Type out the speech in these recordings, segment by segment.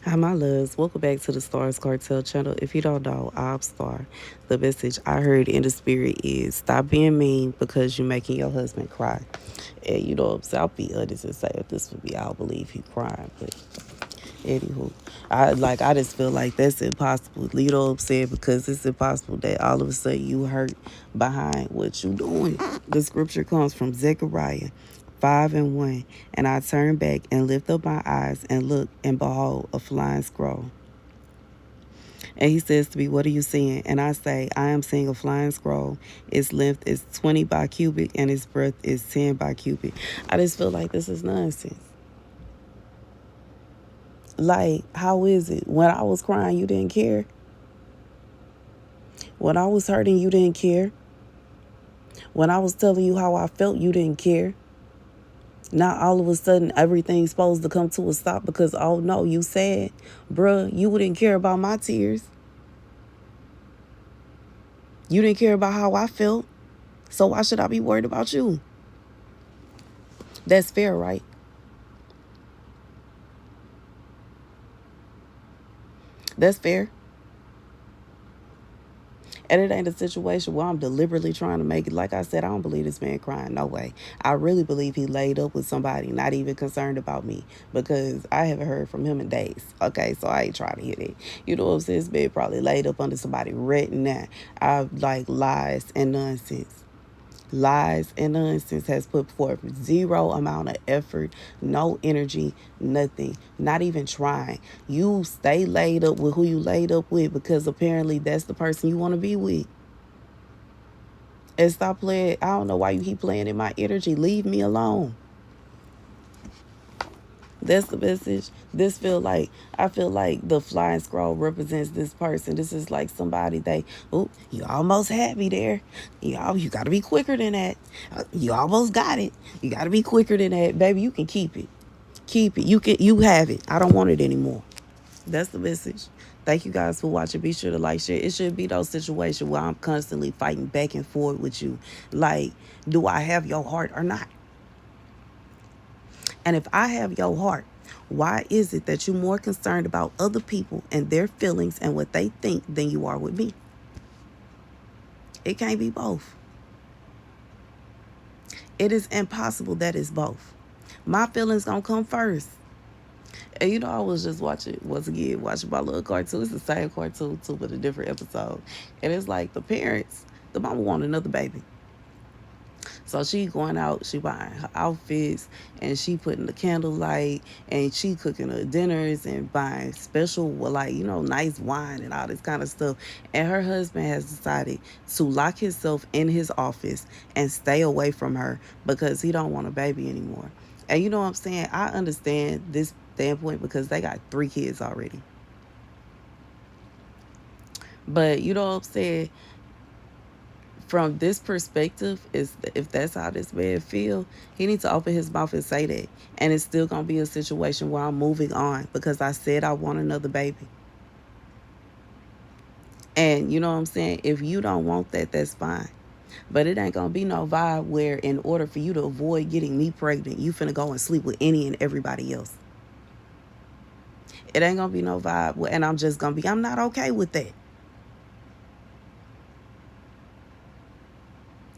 Hi, my loves. Welcome back to the Starscartel channel. If you don't know, I'm Star. The message I heard in the spirit is stop being mean because you're making your husband cry. And you know, I'll be honest and say if this would be, I don't believe he crying. But anywho, I just feel like that's impossible. You know what I'm saying? Because it's impossible that all of a sudden you hurt behind what you doing. The scripture comes from Zechariah 5:1. And I turned back and lift up my eyes and look, and behold, a flying scroll. And he says to me, what are you seeing? And I say, I am seeing a flying scroll. Its length is 20 by cubic and its breadth is 10 by cubic. I just feel like this is nonsense. Like, how is it? When I was crying, you didn't care. When I was hurting, you didn't care. When I was telling you how I felt, you didn't care. Now all of a sudden everything's supposed to come to a stop because, oh no, you sad. Bruh, you wouldn't care about my tears. You didn't care about how I felt. So why should I be worried about you? That's fair, right? That's fair. And it ain't a situation where I'm deliberately trying to make it. Like I said, I don't believe this man crying. No way. I really believe he laid up with somebody, not even concerned about me, because I haven't heard from him in days. Okay, so I ain't trying to hear that. You know what I'm saying? This man probably laid up under somebody right now. I like lies and nonsense. Lies and nonsense has put forth zero amount of effort, no energy, nothing, not even trying. You stay laid up with who you laid up with because apparently that's the person you want to be with. And stop playing. I don't know why you keep playing in my energy. Leave me alone. That's the message. I feel like the flying scroll represents this person. This is like somebody you almost had me there. You got to be quicker than that. You almost got it. You got to be quicker than that. Baby, you can keep it. Keep it. You have it. I don't want it anymore. That's the message. Thank you guys for watching. Be sure to like, share. It should be those situations where I'm constantly fighting back and forth with you. Like, do I have your heart or not? And if I have your heart, why is it that you're more concerned about other people and their feelings and what they think than you are with me? It can't be both. It is impossible that it's both. My feelings gonna come first. And you know, I was just watching my little cartoon. It's the same cartoon too, but a different episode. And it's like the mama want another baby. So she going out, she buying her outfits, and she putting the candlelight, and she cooking her dinners and buying special, nice wine and all this kind of stuff. And her husband has decided to lock himself in his office and stay away from her because he don't want a baby anymore. And you know what I'm saying? I understand this standpoint because they got 3 kids already. But you know what I'm saying? From this perspective, is if that's how this man feel, he needs to open his mouth and say that. And it's still gonna be a situation where I'm moving on because I said I want another baby. And you know what I'm saying? If you don't want that, that's fine. But it ain't gonna be no vibe where in order for you to avoid getting me pregnant, you finna go and sleep with any and everybody else. It ain't gonna be no vibe, and I'm not okay with that.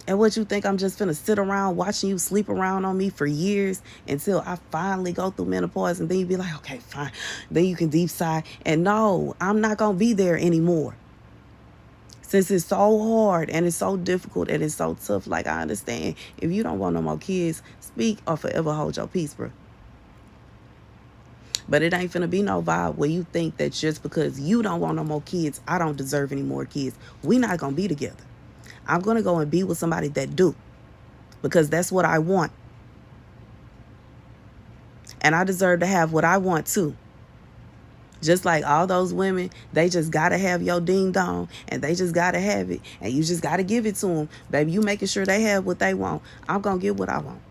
And what you think, I'm just finna sit around watching you sleep around on me for years until I finally go through menopause and then you be like, okay, fine. Then you can deep sigh. And no, I'm not gonna be there anymore. Since it's so hard and it's so difficult and it's so tough, like I understand, if you don't want no more kids, speak or forever hold your peace, bro. But it ain't finna be no vibe where you think that just because you don't want no more kids, I don't deserve any more kids. We not gonna be together. I'm gonna go and be with somebody that do, because that's what I want. And I deserve to have what I want too. Just like all those women, they just gotta have your ding dong and they just gotta have it. And you just gotta give it to them. Baby, you making sure they have what they want. I'm gonna get what I want.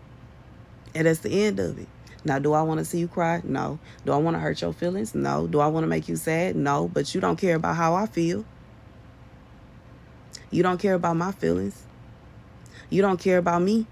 And that's the end of it. Now, do I want to see you cry? No. Do I want to hurt your feelings? No. Do I want to make you sad? No. But you don't care about how I feel. You don't care about my feelings. You don't care about me.